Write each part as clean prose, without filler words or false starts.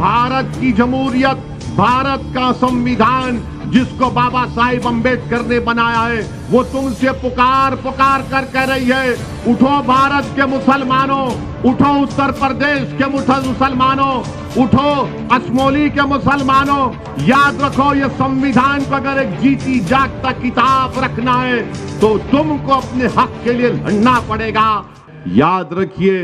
भारत की जमहूरियत, भारत का संविधान जिसको बाबा साहिब अम्बेडकर ने बनाया है, वो तुमसे पुकार पुकार कर कह रही है, उठो भारत के मुसलमानों, उठो उत्तर प्रदेश के मुसलमानों, उठो असमोली के मुसलमानों, याद रखो ये संविधान को अगर एक जीती जागता किताब रखना है तो तुमको अपने हक के लिए लड़ना पड़ेगा। याद रखिए,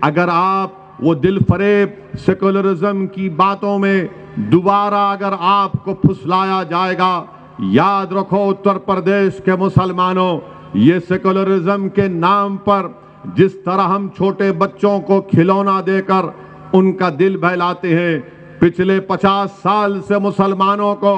अगर आप वो दिल फरेब सेकुलरिज्म की बातों में दोबारा अगर आपको फुसलाया जाएगा, याद रखो उत्तर प्रदेश के मुसलमानों, ये सेकुलरिज्म के नाम पर जिस तरह हम छोटे बच्चों को खिलौना देकर उनका दिल बहलाते हैं, पिछले 50 साल से मुसलमानों को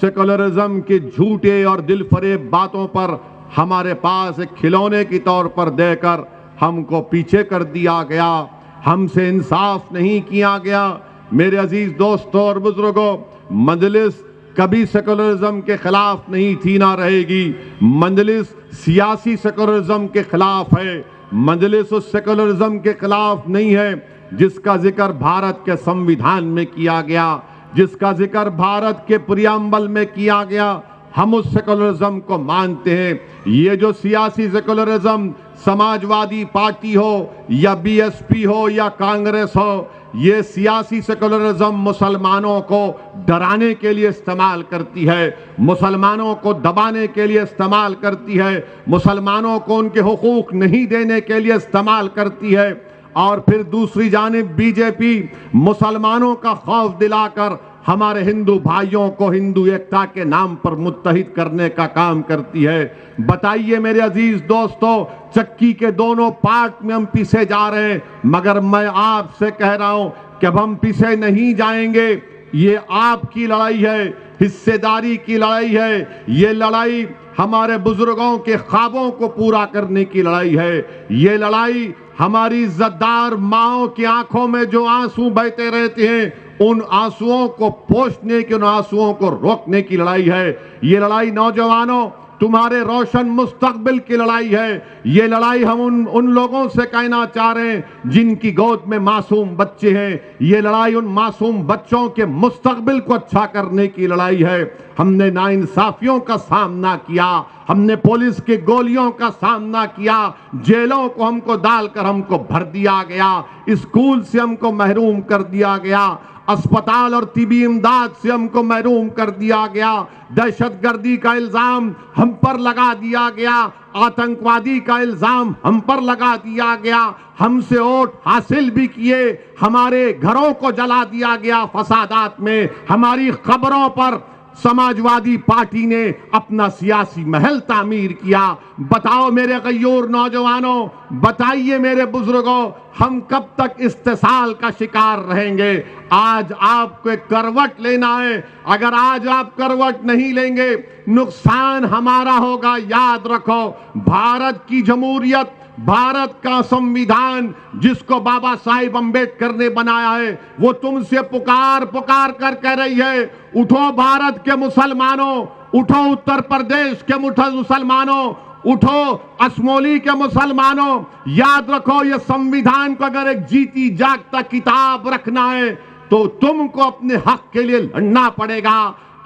सेकुलरिज्म के झूठे और दिल फरेब बातों पर हमारे पास एक खिलौने के तौर पर देकर हमको पीछे कर दिया गया, हमसे इंसाफ नहीं किया गया। मेरे अजीज दोस्तों और बुजुर्गों, मजलिस कभी सेकुलरिज्म के खिलाफ नहीं थी, ना रहेगी। मजलिस सियासी सेकुलरिज्म के खिलाफ है। मजलिस उस सेकुलरिज्म के खिलाफ नहीं है जिसका जिक्र भारत के संविधान में किया गया, जिसका जिक्र भारत के प्रियम्बल में किया गया। हम उस सेकुलरिज्म को मानते हैं। ये जो सियासी सेकुलरिज्म समाजवादी पार्टी हो या बीएसपी हो या कांग्रेस हो, ये सियासी सेकुलरिज्म मुसलमानों को डराने के लिए इस्तेमाल करती है, मुसलमानों को दबाने के लिए इस्तेमाल करती है, मुसलमानों को उनके हुकूक नहीं देने के लिए इस्तेमाल करती है। और फिर दूसरी जानिब बीजेपी मुसलमानों का खौफ दिलाकर हमारे हिंदू भाइयों को हिंदू एकता के नाम पर मुत्तहिद करने का काम करती है। बताइए मेरे अजीज दोस्तों, चक्की के दोनों पार्ट में हम पीछे जा रहे हैं, मगर मैं आपसे कह रहा हूं कि अब हम पीछे नहीं जाएंगे। ये आपकी लड़ाई है, हिस्सेदारी की लड़ाई है। ये लड़ाई हमारे बुजुर्गों के ख्वाबों को पूरा करने की लड़ाई है। ये लड़ाई हमारी इज्जतदार माओं की आंखों में जो आंसू बहते रहते हैं, उन आंसुओं को पोंछने की, उन आंसुओं को रोकने की लड़ाई है। ये लड़ाई नौजवानों, तुम्हारे रोशन मुस्तकबिल की लड़ाई है। ये लड़ाई हम उन लोगों से कहना चाह रहे हैं जिनकी गोद में मासूम बच्चे हैं। ये लड़ाई उन मासूम बच्चों के मुस्तकबिल को अच्छा करने की लड़ाई है। हमने नाइंसाफियों का सामना किया, हमने पुलिस की गोलियों का सामना किया, जेलों को हमको डालकर हमको भर दिया गया, स्कूल से हमको महरूम कर दिया गया, अस्पताल और तिबी इमदाद से हमको महरूम कर दिया गया, दहशतगर्दी का इल्जाम हम पर लगा दिया गया, आतंकवादी का इल्जाम हम पर लगा दिया गया, हमसे वोट हासिल भी किए, हमारे घरों को जला दिया गया फसादात में, हमारी खबरों पर समाजवादी पार्टी ने अपना सियासी महल तामीर किया। बताओ मेरे गयूर नौजवानों, बताइए मेरे बुजुर्गों, हम कब तक इस्तेसाल का शिकार रहेंगे? आज आपको एक करवट लेना है। अगर आज आप करवट नहीं लेंगे, नुकसान हमारा होगा। याद रखो, भारत की जमहूरियत, भारत का संविधान जिसको बाबा साहिब अम्बेडकर ने बनाया है, वो तुमसे पुकार पुकार कर कह रही है, उठो भारत के मुसलमानों, उठो उत्तर प्रदेश के मुसलमानों, उठो असमोली के मुसलमानों। याद रखो, ये संविधान को अगर एक जीती जागता किताब रखना है तो तुमको अपने हक के लिए लड़ना पड़ेगा।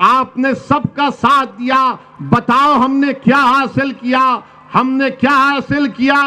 आपने सबका साथ दिया, बताओ हमने क्या हासिल किया? हमने क्या हासिल किया?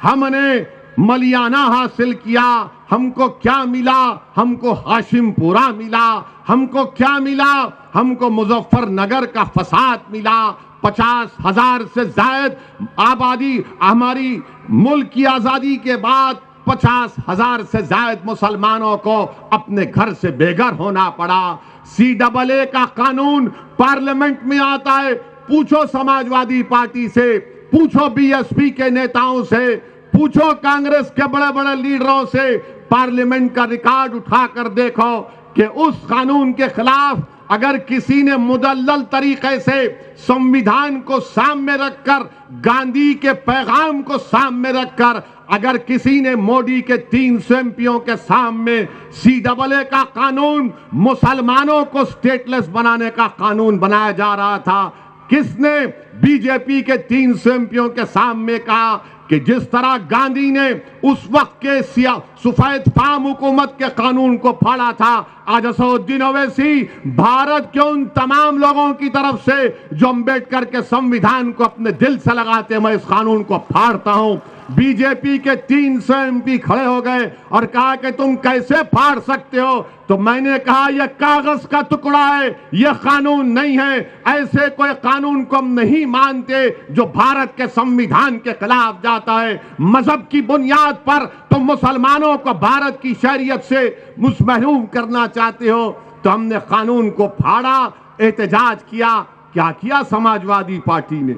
हमने मलियाना हासिल किया। हमको क्या मिला? हमको हाशिमपुरा मिला। हमको क्या मिला? हमको मुजफ्फरनगर का फसाद मिला। 50,000 से ज्यादा आबादी, हमारी मुल्क की आजादी के बाद 50,000 से ज्यादा मुसलमानों को अपने घर से बेघर होना पड़ा। CAA का कानून पार्लियामेंट में आता है, पूछो समाजवादी पार्टी से, पूछो बीएसपी के नेताओं से, पूछो कांग्रेस के बड़े बड़े लीडरों से, पार्लियामेंट का रिकॉर्ड उठाकर देखो कि उस कानून के खिलाफ अगर किसी ने मुदल्लल तरीके से संविधान को सामने रखकर, गांधी के पैगाम को सामने रखकर, अगर किसी ने मोदी के 300 एमपियों के सामने CAA का कानून, मुसलमानों को स्टेटलेस बनाने का कानून बनाया जा रहा था, किसने बीजेपी के 300 एमपियों के सामने कहा कि जिस तरह गांधी ने उस वक्त के सफेद फाम हुकूमत के कानून को फाड़ा था, आज असदुद्दीन ओवैसी भारत के उन तमाम लोगों की तरफ से जो अंबेडकर के संविधान को अपने दिल से लगाते हैं, मैं इस कानून को फाड़ता हूं। बीजेपी के 300 एमपी खड़े हो गए और कहा कि तुम कैसे फाड़ सकते हो, तो मैंने कहा यह कागज का टुकड़ा है, यह कानून नहीं है। ऐसे कोई कानून को हम नहीं मानते जो भारत के संविधान के खिलाफ जाता है। मजहब की बुनियाद पर तुम मुसलमानों को भारत की शरीयत से महरूम करना चाहते हो, तो हमने कानून को फाड़ा, एहतजाज किया। क्या किया समाजवादी पार्टी ने,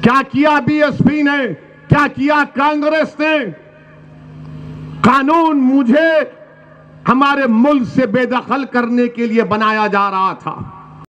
क्या किया बीएसपी ने, क्या किया कांग्रेस ने? कानून मुझे हमारे मुल्क से बेदखल करने के लिए बनाया जा रहा था।